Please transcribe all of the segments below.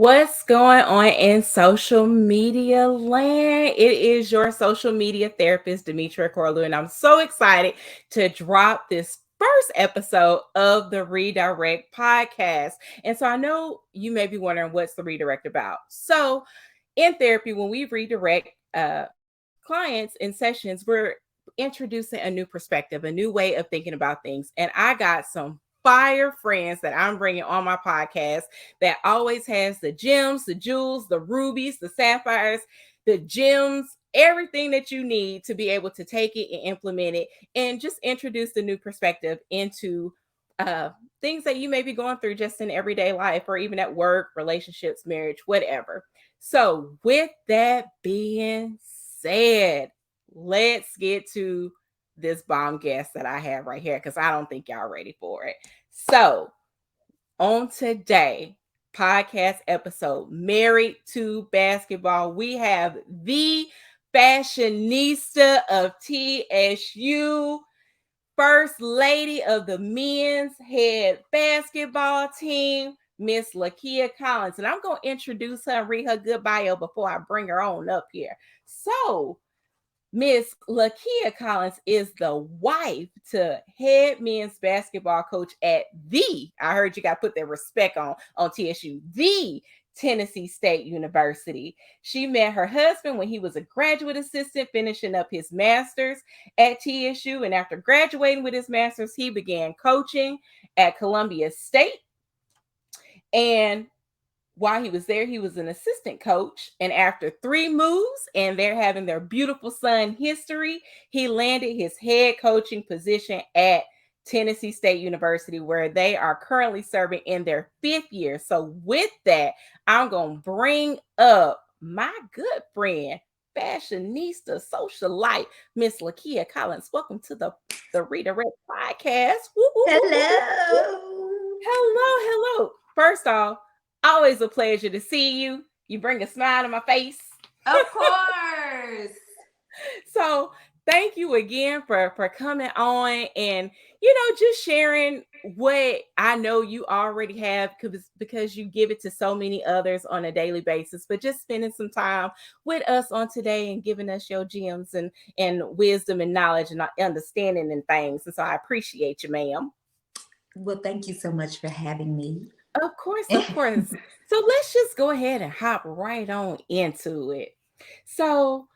What's going on in social media land? It is your social media therapist, Demetria Corlew, and I'm so excited to drop this first episode of the Redirect podcast. And so I know you may be wondering what's the redirect about. So in therapy, when we redirect clients in sessions, we're introducing a new perspective, a new way of thinking about things. And I got some fire friends that I'm bringing on my podcast that always has the gems, the jewels, the rubies, the sapphires, the gems, everything that you need to be able to take it and implement it and just introduce the new perspective into uh, things that you may be going through just in everyday life or even at work, relationships, marriage, whatever. So, with that being said, let's get to this bomb guest that I have right here because I don't think y'all ready for it. So, on today podcast episode, Married to Basketball, we have the fashionista of TSU, First Lady of the men's head basketball team, Miss Keya Collins. And I'm going to introduce her and read her good bio before I bring her on up here. So, Miss Keya Collins is the wife to head men's basketball coach at I heard you got to put that respect on TSU, the Tennessee State University. She met her husband when he was a graduate assistant finishing up his master's at TSU. And after graduating with his master's, he began coaching at Columbia State. And while he was there, he was an assistant coach. And after 3 moves and they're having their beautiful son history, he landed his head coaching position at Tennessee State University, where they are currently serving in their 5th year. So with that, I'm going to bring up my good friend, fashionista, socialite, Miss Keya Collins. Welcome to the Redirect podcast. Woo, woo, woo, woo, woo. Hello. Hello. First off, always a pleasure to see you. You bring a smile to my face. Of course. So thank you again for coming on and, just sharing what I know you already have because you give it to so many others on a daily basis, but just spending some time with us on today and giving us your gems and wisdom and knowledge and understanding and things. And so I appreciate you, ma'am. Well, thank you so much for having me. Of course. So let's just go ahead and hop right on into it. So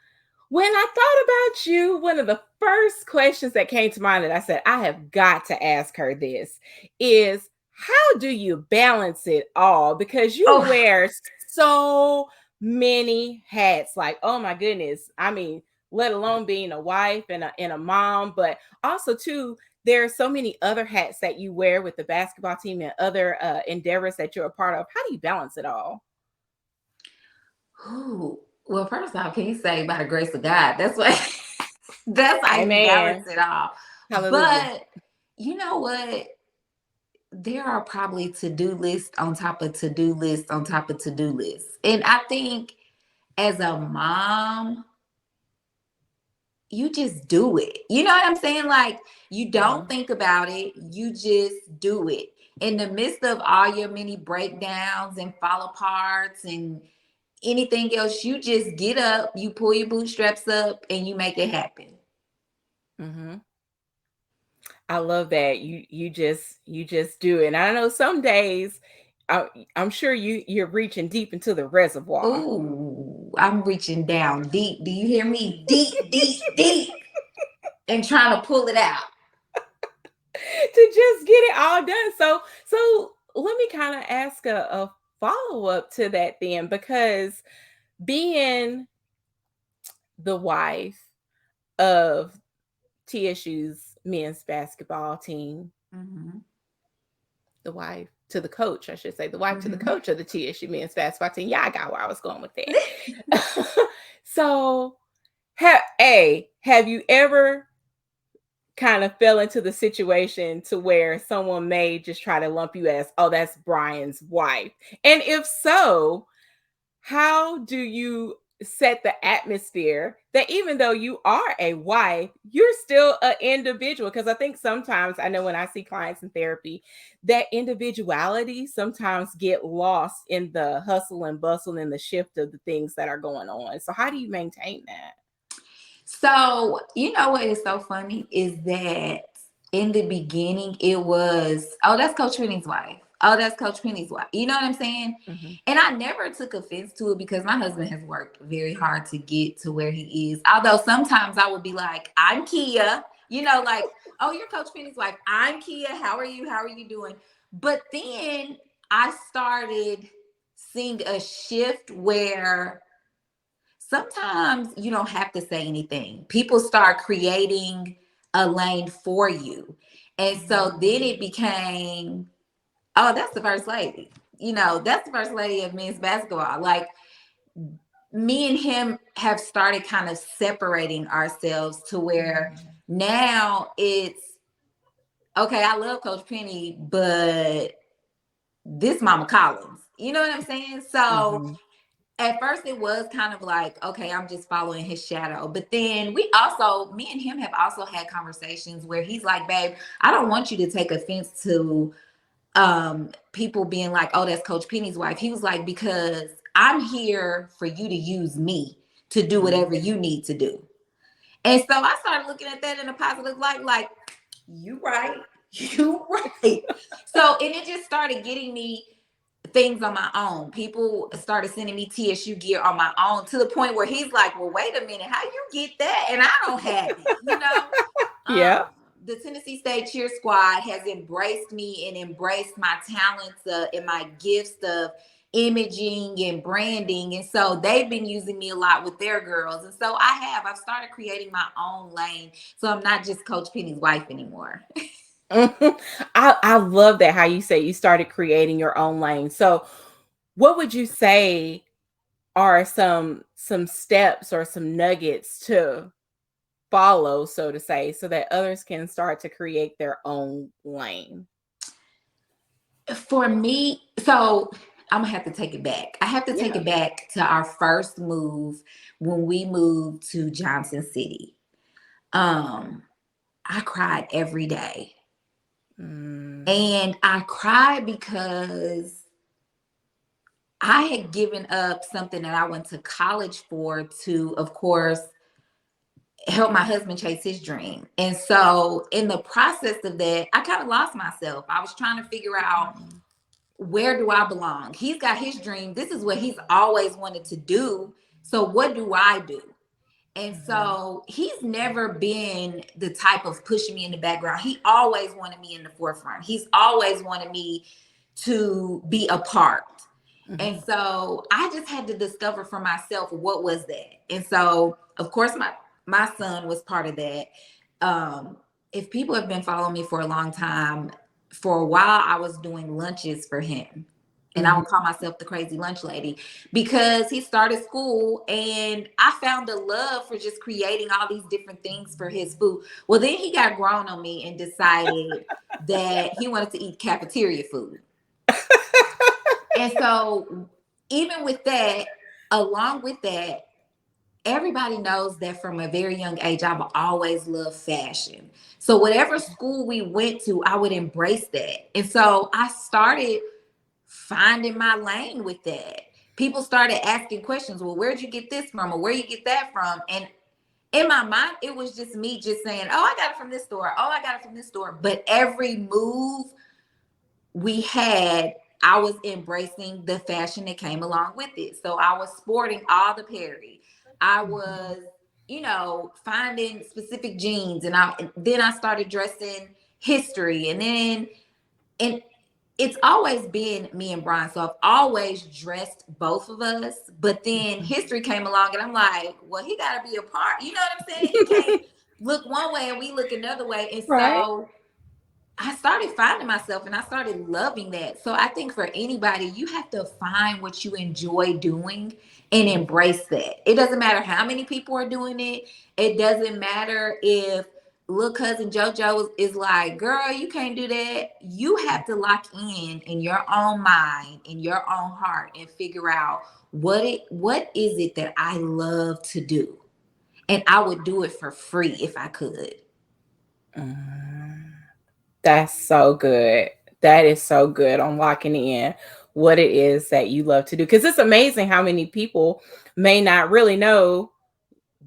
when I thought about you, one of the first questions that came to mind that I said, I have got to ask her this is, how do you balance it all? Because you wear so many hats. Like, oh my goodness. I mean, let alone being a wife and a mom, but also too, there are so many other hats that you wear with the basketball team and other endeavors that you're a part of. How do you balance it all? Ooh. Well, first off, can you say by the grace of God? That's what that's how you Amen. balance it all. Hallelujah. But you know what? There are probably to-do lists on top of to-do lists on top of to-do lists. And I think as a mom, you just do it. You know what I'm saying? Like, you don't think about it, you just do it. In the midst of all your many breakdowns and fall aparts and anything else, you just get up, you pull your bootstraps up, and you make it happen. Mm-hmm. I love that you just do it. And I know some days I'm sure you're reaching deep into the reservoir. Ooh, I'm reaching down deep. Do you hear me? Deep, deep, deep, and trying to pull it out. To just get it all done. So let me kind of ask a follow-up to that then, because being the wife of TSU's men's basketball team, the wife to the coach, I should say, the wife to the coach of the TSU men's basketball team. Yeah, I got where I was going with that. So, have you ever kind of fell into the situation to where someone may just try to lump you as, oh, that's Brian's wife? And if so, how do you set the atmosphere that even though you are a wife, you're still an individual. Because I think sometimes, I know when I see clients in therapy, that individuality sometimes get lost in the hustle and bustle and the shift of the things that are going on. So how do you maintain that? So, you know what is so funny is that in the beginning, it was, oh, that's Coach Penny's wife. Oh, that's Coach Penny's wife. You know what I'm saying? Mm-hmm. And I never took offense to it because my husband has worked very hard to get to where he is. Although sometimes I would be like, I'm Keya, like, oh, you're Coach Penny's wife. I'm Keya. How are you? How are you doing? But then I started seeing a shift where sometimes you don't have to say anything. People start creating a lane for you. And so then it became, oh, that's the first lady. That's the first lady of men's basketball. Like, me and him have started kind of separating ourselves to where now it's, okay, I love Coach Penny, but this Mama Collins. You know what I'm saying? So Mm-hmm. at first it was kind of like, okay, I'm just following his shadow. But then me and him have also had conversations where he's like, babe, I don't want you to take offense to people being like, oh, that's Coach Penny's wife. He was like, because I'm here for you to use me to do whatever you need to do. And so I started looking at that in a positive light, like, you right. You right. So, and it just started getting me things on my own. People started sending me TSU gear on my own to the point where he's like, well, wait a minute, how you get that? And I don't have it. Yeah. The Tennessee State Cheer Squad has embraced me and embraced my talents and my gifts of imaging and branding. And so they've been using me a lot with their girls. And so I've started creating my own lane. So I'm not just Coach Penny's wife anymore. Mhm. I love that how you say you started creating your own lane. So what would you say are some steps or some nuggets to follow, so to say, so that others can start to create their own lane? For me, so I'm gonna have to take it back. I have to take Yeah. it back to our first move when we moved to Johnson City. Um, I cried every day. Mm. And I cried because I had given up something that I went to college for to, of course, help my husband chase his dream. And so, in the process of that, I kind of lost myself. I was trying to figure out, Mhm. where do I belong? He's got his dream. This is what he's always wanted to do. So, what do I do? And Mhm. so he's never been the type of pushing me in the background. He always wanted me in the forefront. He's always wanted me to be a part. And Mhm. so I just had to discover for myself what was that. And so, of course, my son was part of that. Um, if people have been following me for a long time, for a while I was doing lunches for him. And I Mhm. would call myself the crazy lunch lady because he started school and I found a love for just creating all these different things for his food. Well, then he got grown on me and decided that he wanted to eat cafeteria food. And so, even with that, along with that, everybody knows that from a very young age, I've always loved fashion. So, whatever school we went to, I would embrace that. And so, I started finding my lane with that. People started asking questions. Well, where'd you get this from? Or where you get that from? And in my mind, it was just me just saying, oh, I got it from this store. Oh, I got it from this store. But every move we had, I was embracing the fashion that came along with it. So I was sporting all the Perry. I Mhm. was, finding specific jeans, and then I started dressing history, and it's always been me and Brian. So I've always dressed both of us. But then Mhm. history came along, and I'm like, well, he got to be a part. You know what I'm saying? He can't look one way and we look another way. And Right. so I started finding myself and I started loving that. So I think for anybody, you have to find what you enjoy doing and embrace that. It doesn't matter how many people are doing it. It doesn't matter if little cousin JoJo is like, girl, you can't do that. You have to lock in your own mind, in your own heart, and figure out what is it that I love to do, and I would do it for free if I could. Mm, that's so good. That is so good on locking in what it is that you love to do. Because it's amazing how many people may not really know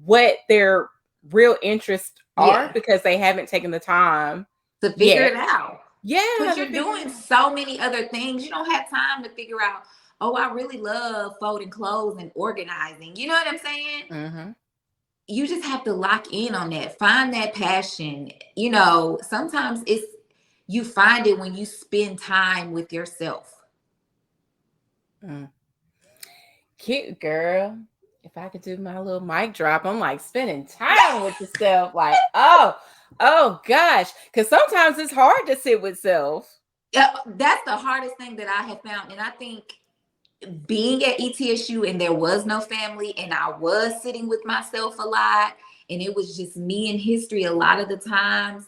what their real interests are Yeah, because they haven't taken the time to figure yet. it out. Yeah, Because to you're figure doing it out. so many other things. You don't have time to figure out, oh, I really love folding clothes and organizing. You know what I'm saying? Mm-hmm. You just have to lock in on that. Find that passion. You know, sometimes it's you find it when you spend time with yourself. Mm. Cute girl. If I could do my little mic drop, I'm like spending time with yourself. Like, oh gosh. Because sometimes it's hard to sit with self. Yeah, that's the hardest thing that I have found. And I think being at ETSU and there was no family and I was sitting with myself a lot and it was just me and history a lot of the times,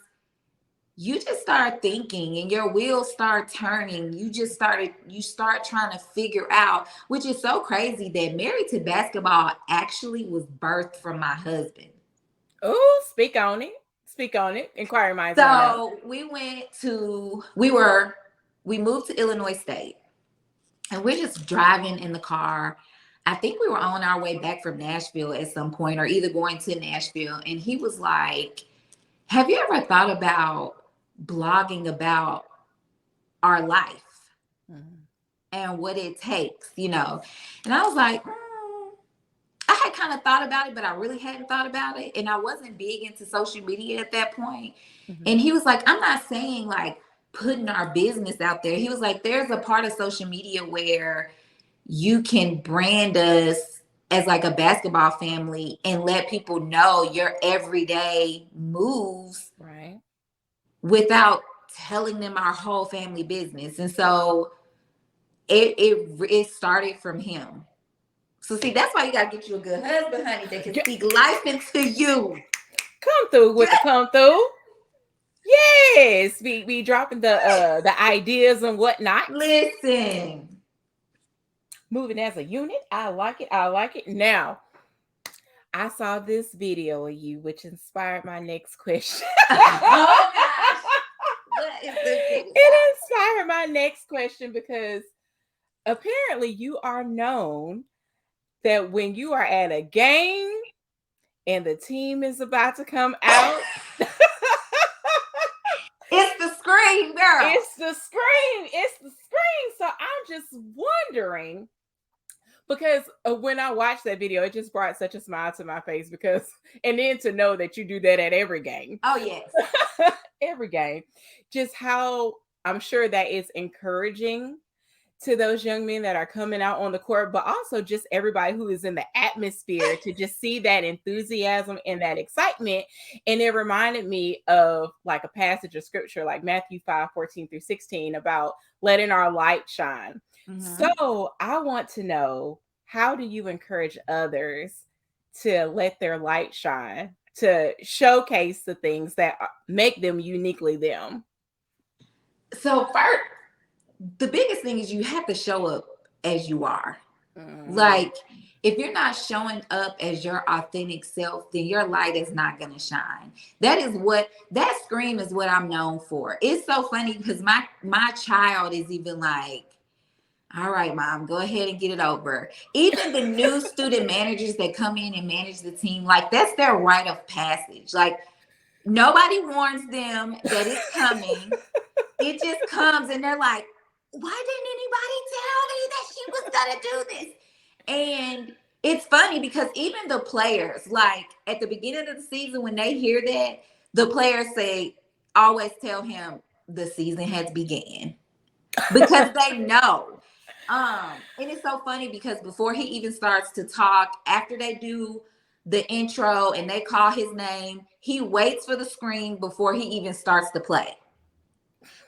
you just start thinking and your wheels start turning. You start trying to figure out, which is so crazy that Married to Basketball actually was birthed from my husband. Oh, speak on it. Speak on it. Inquiry minds want to know. So we moved to Illinois State and we're just driving in the car. I think we were on our way back from Nashville at some point, or either going to Nashville. And he was like, have you ever thought about blogging about our life Mhm. and what it takes, you know? And I was like, I had kind of thought about it, but I really hadn't thought about it. And I wasn't big into social media at that point. Mhm. And he was like, I'm not saying like putting our business out there. He was like, there's a part of social media where you can brand us as like a basketball family and let people know your everyday moves Right. without telling them our whole family business. And so it started from him. So see, that's why you gotta get you a good husband, honey, that can Get, speak life into you. come through with the come through. Yes. We dropping the ideas and whatnot. Listen. Moving as a unit. I like it. I like it. Now, I saw this video of you, which inspired my next question. Oh gosh. What is this It video? inspired my next question because apparently you are known that when you are at a game and the team is about to come out, It's the scream, girl. it's the scream. It's the scream. So I'm just wondering because when I watched that video, it just brought such a smile to my face because, and then to know that you do that at every game, Oh yes. every game, just how I'm sure that is encouraging to those young men that are coming out on the court, but also just everybody who is in the atmosphere to just see that enthusiasm and that excitement. And it reminded me of like a passage of scripture, like Matthew 5:14-16, about letting our light shine. Mm-hmm. So I want to know, how do you encourage others to let their light shine, to showcase the things that make them uniquely them? So first, the biggest thing is you have to show up as you are. Mm, Like, if you're not showing up as your authentic self, then your light is not going to shine. That scream is what I'm known for. It's so funny because my child is even like, all right, mom, go ahead and get it over. Even the new student managers that come in and manage the team, like that's their rite of passage. Like nobody warns them that it's coming. It just comes and they're like, why didn't anybody tell me that she was gonna do this? And it's funny because even the players, like at the beginning of the season, when they hear that, the players say, always tell him the season has began because they know. And it's so funny because before he even starts to talk, after they do the intro and they call his name, he waits for the screen before he even starts to play.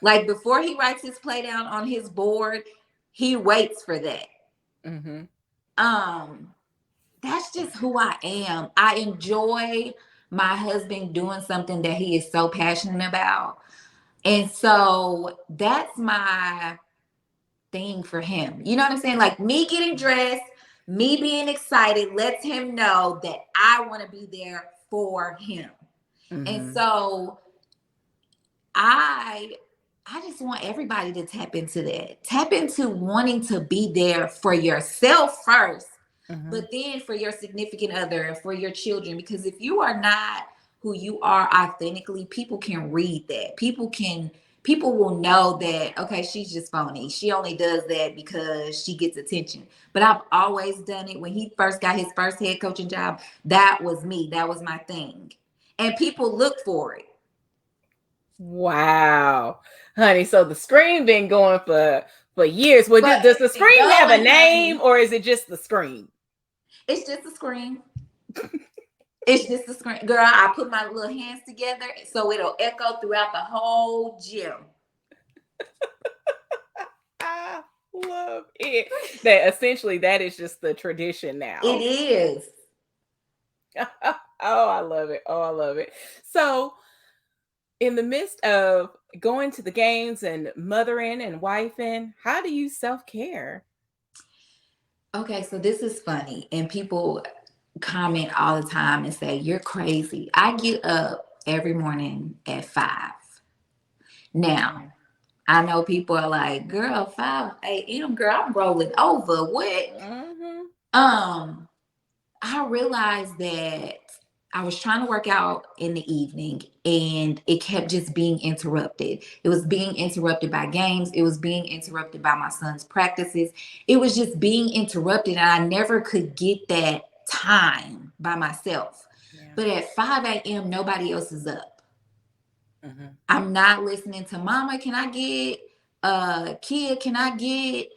Like before he writes his play down on his board, he waits for that. mhm. Um, that's just who I am. I enjoy my husband doing something that he is so passionate about. And so that's my thing for him. You know what I'm saying? Like me getting dressed, me being excited lets him know that I want to be there for him. And Mm-hmm. so I I just want everybody to tap into that. Tap into wanting to be there for yourself first, Mm-hmm. but then for your significant other and for your children. Because if you are not who you are authentically, people can read that. People will know that, okay, she's just phony. She only does that because she gets attention. But I've always done it. When he first got his first head coaching job, that was me. That was my thing. And people look for it. Wow, honey. So the scream been going for years. Well, But does the it's scream have a going, name, honey. or is it just the scream? It's just a scream. It's just a scream. Girl, I put my little hands together so it'll echo throughout the whole gym. I love it. That essentially that is just the tradition It now. is. Oh, I love it. Oh, I love it. So, in the midst of going to the games and mothering and wifing, how do you self care? Okay, so this is funny. And people comment all the time and say, you're crazy. I get up every morning at 5. Now, Mm-hmm. I know people are like, girl, 5 a.m., girl, I'm rolling over. What? Mm-hmm. Um, I realized that I was trying to work out in the evening and it kept just being interrupted. It was being interrupted by games, it was being interrupted by my son's practices. It was just being interrupted, and I never could get that time by myself. Yeah. But at 5 a.m., nobody else is up. Mm-hmm. I'm not listening to mama, can I get kid, can I get,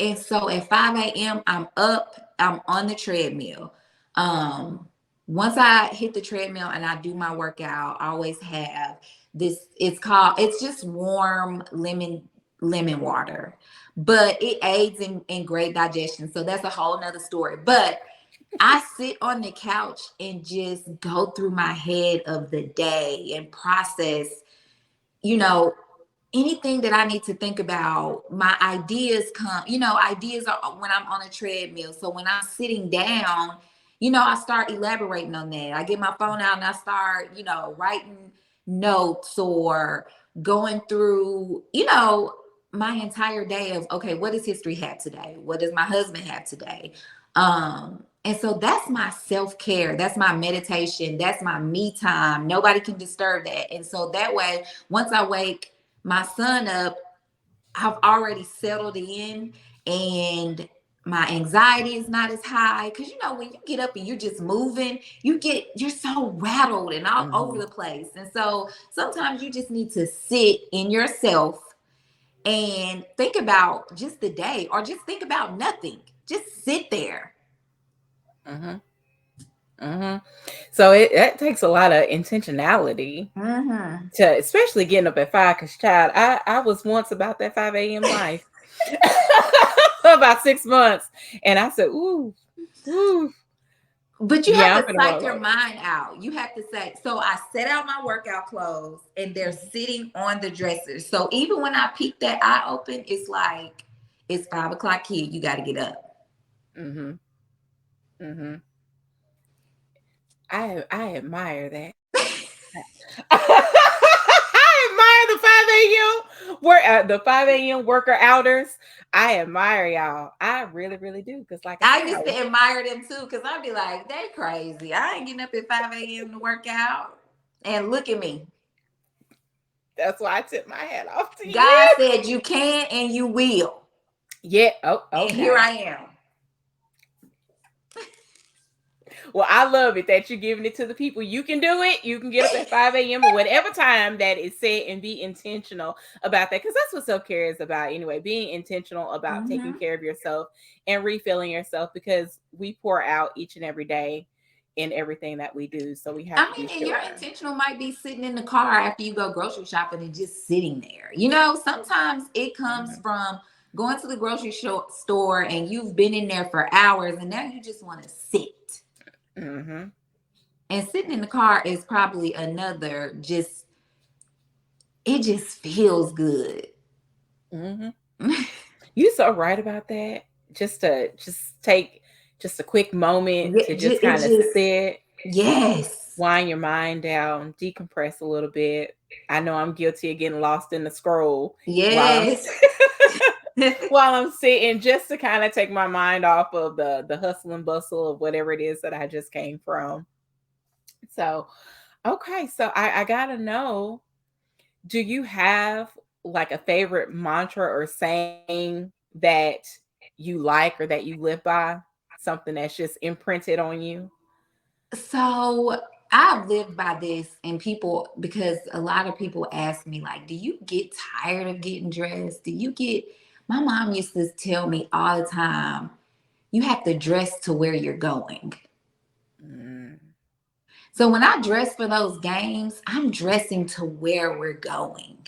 and so at 5 a.m. I'm up, I'm on the treadmill. Um, Once I hit the treadmill and I do my workout, I always have this, it's just warm lemon water. But it aids in great digestion. So that's a whole nother story. But I sit on the couch and just go through my head of the day and process, you know, anything that I need to think about. My ideas come, ideas are when I'm on a treadmill. So when I'm sitting down, I start elaborating on that. I get my phone out and I start, writing notes or going through, my entire day of, okay, what does history have today? What does my husband have today? And so that's my self-care. That's my meditation. That's my me time. Nobody can disturb that. And so that way, once I wake my son up, I've already settled in and my anxiety is not as high. Cause when you get up and you're just moving, you're so rattled and all over Mm-hmm. the place. And so sometimes you just need to sit in yourself and think about just the day or just think about nothing. Just sit there. Mm-hmm. Mm-hmm. So it takes a lot of intentionality Mm-hmm. to, especially getting up at 5. Because, child, I was once about that 5 a.m. life about 6 months, and I said, "Ooh, ooh, But you have yeah, to I'm gonna psych roll your over." mind out. You have to say, so I set out my workout clothes and they're Mhm. sitting on the dresser. So even when I peek that eye open, it's like, it's 5 o'clock, kid. You got to get up. Mhm. Mhm. I admire that. I admire the 5 a.m. The 5 a.m. worker outers. I admire y'all. I really, really do. Because, like I I said, used to admire them too because I'd be like, they crazy. I ain't getting up at 5 a.m. to work out. And look at me. that's why I tip my hat off to God you. said you can and you will. Yeah. Oh, And here okay. I am. Well, I love it that you're giving it to the people. You can do it. You can get up at 5 a.m. or whatever time that is set and be intentional about that. Because that's what self care is about anyway. Being intentional about taking Mm-hmm. care of yourself and refilling yourself because we pour out each and every day in everything that we do. So we have I to be mean, and your sure. intentional might be sitting in the car after you go grocery shopping and just sitting there. Sometimes it comes Hmm. from going to the store and you've been in there for hours and now you just want to sit. Hmm. And sitting in the car is probably another, just, it just feels good. Hmm. You so right about that. Just take just a quick moment Yeah, to just it kind of just, sit, yes, wind your mind down, decompress a little bit. I know I'm guilty of getting lost in the scroll while I'm yes. while I'm sitting, just to kind of take my mind off of the hustle and bustle of whatever it is that I just came from. So, okay, so I gotta know, do you have like a favorite mantra or saying that you like or that you live by? Something that's just imprinted on you? So I've lived by this, and people, because a lot of people ask me, like, do you get tired of getting dressed? Do you get, my mom used to tell me all the time, you have to dress to where you're going. Mm, So when I dress for those games, I'm dressing to where we're going,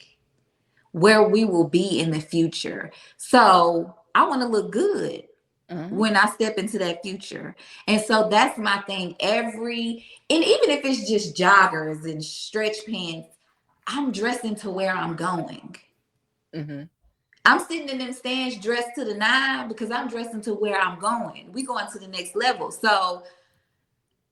where we will be in the future. So I want to look good mhm, when I step into that future. And so that's my thing. And even if it's just joggers and stretch pants, I'm dressing to where I'm going. mhm. I'm sitting in them stands dressed to the nine because I'm dressing to where I'm going. We going to the next level. So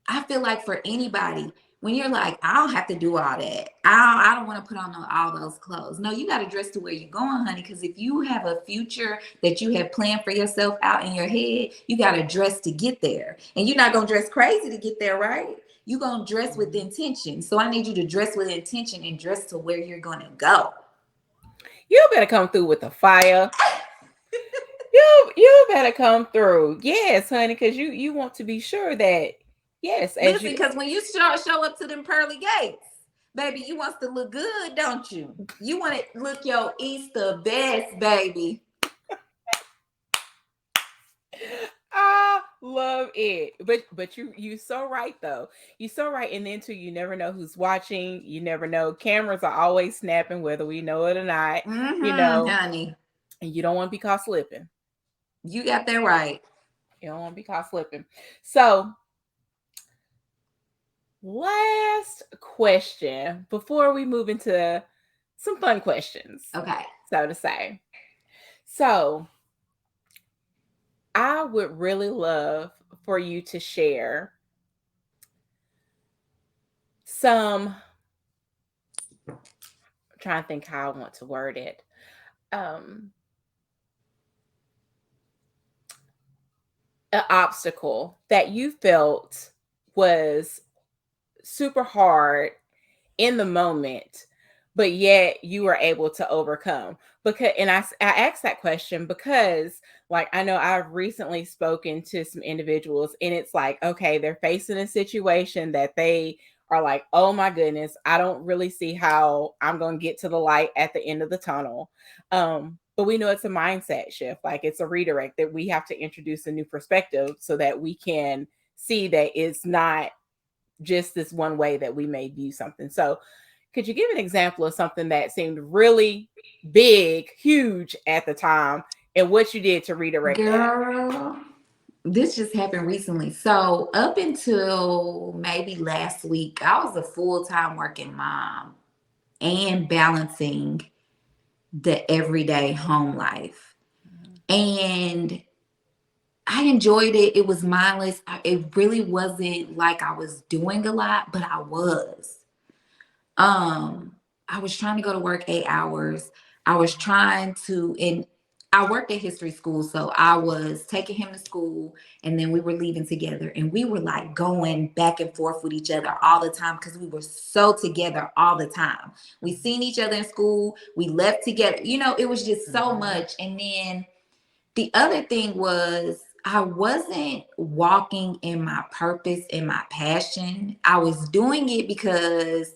I feel like for anybody, when you're like, I don't have to do all that. I don't want to put on all those clothes. No, you got to dress to where you're going, honey. Because if you have a future that you have planned for yourself out in your head, you got to dress to get there. And you're not going to dress crazy to get there, right? You're going to dress with Mhm. intention. So I need you to dress with intention and dress to where you're going to go. You better come through with the fire. You better come through. Yes, honey, because you want to be sure that, yes, as Listen, you, because when you show up to them pearly gates, baby, you want to look good, don't you? You want to look your Easter best, baby. I love it. But you so right though. You so right. And then too, you never know who's watching. You never know. Cameras are always snapping, whether we know it or not. You Mm-hmm, know, honey. and you don't want to be caught slipping. You got that right. You don't want to be caught slipping. So, last question before we move into some fun questions, Okay. so to say. So, I would really love for you to share some, I'm trying to think how I want to word it. Um, an obstacle that you felt was super hard in the moment, but yet you were able to overcome. Because, and I asked that question because, like, I know I've recently spoken to some individuals, and it's like, okay, they're facing a situation that they are like, oh my goodness, I don't really see how I'm going to get to the light at the end of the tunnel. But we know it's a mindset shift, like it's a redirect that we have to introduce a new perspective so that we can see that it's not just this one way that we may view something. So, could you give an example of something that seemed really big, huge at the time, and what you did to redirect that? Girl, this just happened recently. So, up until maybe last week, I was a full time working mom and balancing the everyday home life. And I enjoyed it. It was mindless. It really wasn't like I was doing a lot, but I was. Um, I was trying to go to work 8 hours. I was trying to, and I worked at history school, so I was taking him to school, and then we were leaving together, and we were like going back and forth with each other all the time because we were so together all the time. We seen each other in school. We left together. It was just so Mhm. much. And then the other thing was I wasn't walking in my purpose and my passion. I was doing it because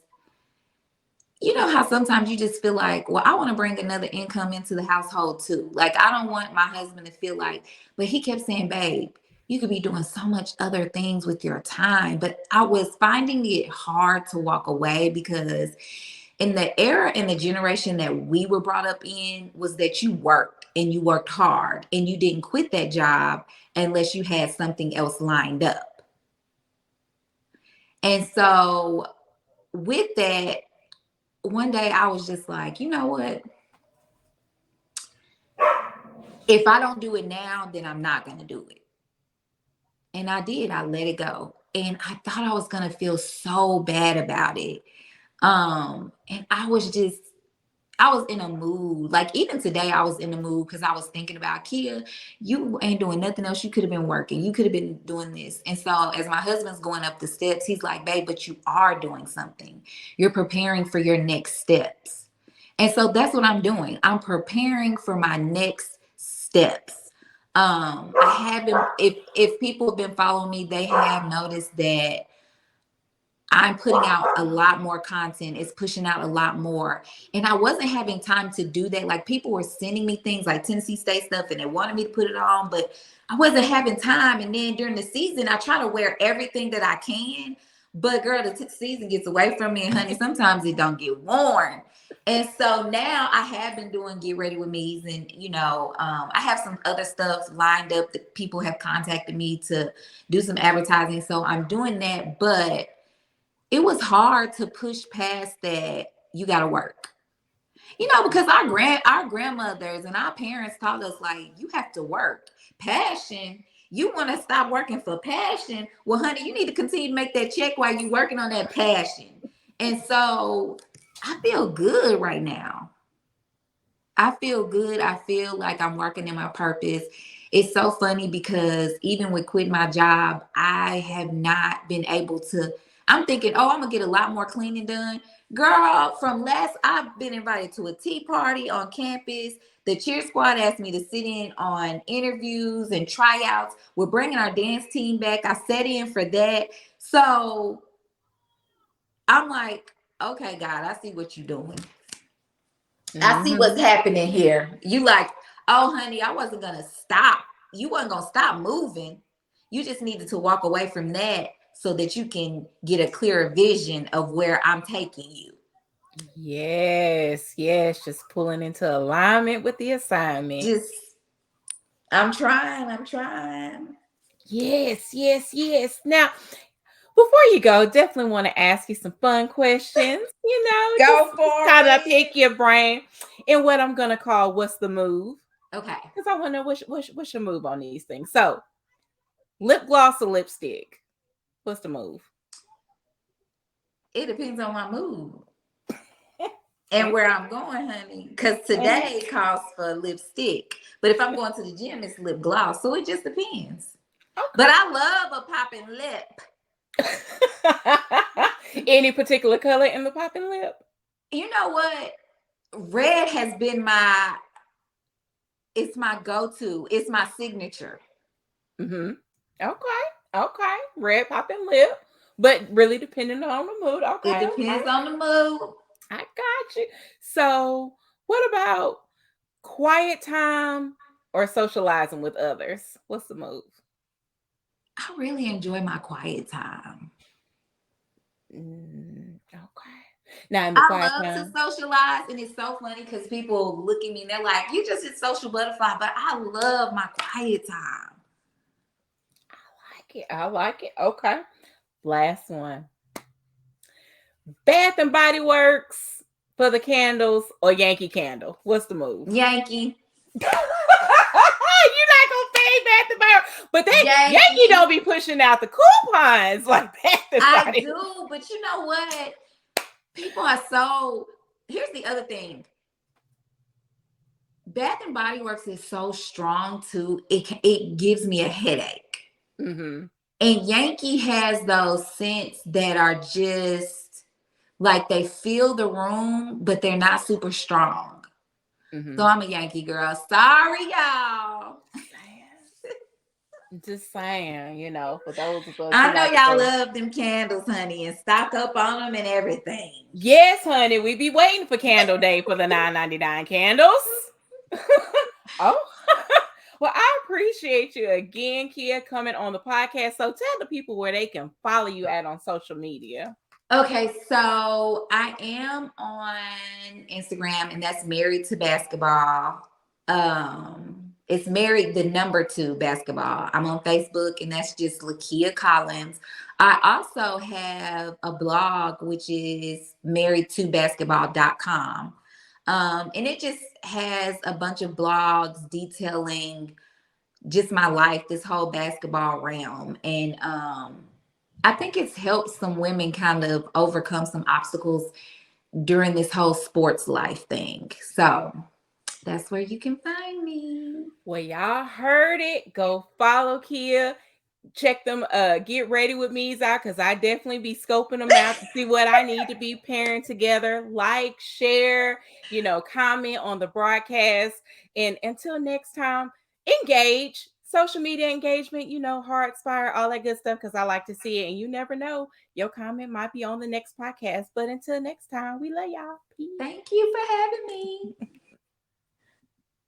you know how sometimes you just feel like, well, I want to bring another income into the household too. Like, I don't want my husband to feel like, but he kept saying, babe, you could be doing so much other things with your time. But I was finding it hard to walk away because in the era and the generation that we were brought up in was that you worked and you worked hard and you didn't quit that job unless you had something else lined up. And so with that, one day I was just like, you know what? If I don't do it now, then I'm not going to do it. And I did. I let it go. And I thought I was going to feel so bad about it. And I was in a mood. Like even today, I was in a mood because I was thinking about Keya. You ain't doing nothing else. You could have been working. You could have been doing this. And so, as my husband's going up the steps, he's like, "Babe, but you are doing something. You're preparing for your next steps." And so that's what I'm doing. I'm preparing for my next steps. I haven't. If people have been following me, they have noticed that I'm putting out a lot more content. It's pushing out a lot more. And I wasn't having time to do that. Like people were sending me things like Tennessee State stuff and they wanted me to put it on, but I wasn't having time. And then during the season, I try to wear everything that I can. But girl, the season gets away from me, and honey, sometimes it don't get worn. And so now I have been doing Get Ready With Me's, and I have some other stuff lined up that people have contacted me to do some advertising. So I'm doing that, but it was hard to push past that. You got to work, because our grandmothers and our parents taught us like you have to work. Passion. You want to stop working for passion? Well, honey, you need to continue to make that check while you're working on that passion. And so I feel good right now. I feel good. I feel like I'm working in my purpose. It's so funny because even with quitting my job, I have not been able to. I'm thinking, oh, I'm gonna get a lot more cleaning done. Girl, I've been invited to a tea party on campus. The cheer squad asked me to sit in on interviews and tryouts. We're bringing our dance team back. I sat in for that. So I'm like, okay, God, I see what you're doing. I see what's Mm-hmm. happening here. You like, oh, honey, I wasn't going to stop. You wasn't going to stop moving. You just needed to walk away from that so that you can get a clearer vision of where I'm taking you. Yes, yes, just pulling into alignment with the assignment. Just, I'm trying. I'm trying. Yes, yes, yes. Now, before you go, definitely want to ask you some fun questions, just, Go just for kind of pick it. your brain in what I'm going to call what's the move. Okay. Because I want to know what's your move on these things. So, lip gloss or lipstick? What's the move? It depends on my mood and where Okay. I'm going, honey. Because today calls for lipstick. But if I'm going to the gym, it's lip gloss. So it just depends. But Okay. I love a popping lip. Any particular color in the popping lip? You know what? Red has been it's my go-to. It's my signature. Mm-hmm. Okay. Okay. Red popping lip. But really depending on the mood. It Okay. Okay. depends on the mood. I got you. So, what about quiet time or socializing with others? What's the move? I really enjoy my quiet time. Okay. Now, in the I quiet love to time, socialize, and it's so funny because people look at me and they're like, "You just a social butterfly," but I love my quiet time. I like it. I like it. Okay. Last one. Bath and Body Works for the candles or Yankee Candle? What's the move? Yankee, You're not gonna pay Bath and Body Works, but they Yankee Yankee. don't be pushing out the coupons like Bath and I Body. do, but you know what? People are so. Here's the other thing. Bath and Body Works is so strong too. It gives me a headache. Mm-hmm. And Yankee has those scents that are just like they fill the room, but they're not super strong. Mm-hmm. So I'm a Yankee girl. Sorry, y'all. Just saying, for those of us who I know like y'all to. love them candles, honey, and stock up on them and everything. Yes, honey, we be waiting for Candle Day for the $9.99 candles. Oh, well, I appreciate you again, Keya, coming on the podcast. So tell the people where they can follow you at on social media. Okay, so I am on Instagram, and that's Married to Basketball. It's married the number two basketball. I'm on Facebook, and that's just Lakia Collins. I also have a blog, which is married2basketball.com. And it just has a bunch of blogs detailing just my life, this whole basketball realm. And I think it's helped some women kind of overcome some obstacles during this whole sports life thing. So that's where you can find me. Well, y'all heard it. Go follow Keya. Check them get ready with me's out, because I definitely be scoping them out to see what I need to be pairing together. Like, share, comment on the broadcast. And until next time, engage. Social media engagement, hearts fire, all that good stuff, because I like to see it. And you never know, your comment might be on the next podcast. But until next time, we love y'all. Peace. Thank you for having me.